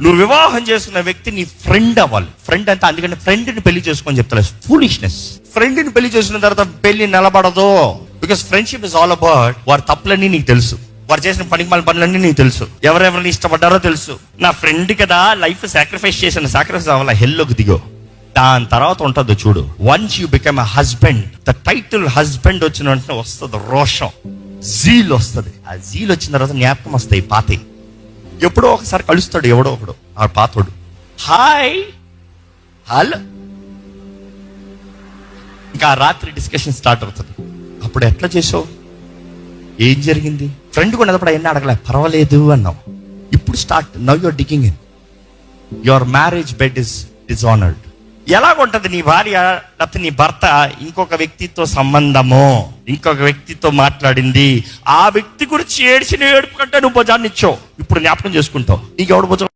నువ్వు వివాహం చేసుకున్న వ్యక్తి నీ ఫ్రెండ్ అవ్వాలి. ఫ్రెండ్ అంటే అందుకని ఫ్రెండ్ని పెళ్లి చేసుకొని చెప్తలేదు, ఫూలిష్నెస్. ఫ్రెండ్ని పెళ్లి చేసుకున్న తర్వాత పెళ్లి నిలబడదు. Because friendship is all about వారి తప్పులన్నీ నీకు తెలుసు, వారు చేసిన పనులన్నీ నీకు తెలుసు, ఎవరెవరిని ఇష్టపడ్డారో తెలుసు. నా ఫ్రెండ్ కదా, లైఫ్ సాక్రిఫైస్ చేసిన, సాక్రిఫైస్ అవ్వాలి, హెల్లోకి దిగో. దాని తర్వాత ఉంటుందో చూడు, once you become a husband, the title husband వచ్చిన వెంటనే వస్తుంది రోషం, జీల్ వస్తుంది. ఆ జీల్ వచ్చిన తర్వాత జ్ఞాపకం వస్తాయి పాతే. ఎప్పుడో ఒకసారి కలుస్తాడు ఎవడో ఒకడు, ఆ పాతోడు, హాయ్ హలో. ఇంకా రాత్రి డిస్కషన్ స్టార్ట్ అవుతుంది. అప్పుడు ఎట్లా చేసావు, ఏం జరిగింది? ఫ్రెండ్ కూడా అప్పుడు ఎన్ని అడగలే, పర్వాలేదు అన్నావు. ఇప్పుడు start, now your digging in your marriage bed is dishonoured. ఎలాగుంటది నీ భార్య లేకపోతే నీ భర్త ఇంకొక వ్యక్తితో సంబంధము, ఇంకొక వ్యక్తితో మాట్లాడింది, ఆ వ్యక్తి గురించి ఏడ్చిన ఏడుపు కంటే నువ్వు భుజాన్ని ఇచ్చావు, ఇప్పుడు జ్ఞాపకం చేసుకుంటావు. నీకు ఎవడు భుజం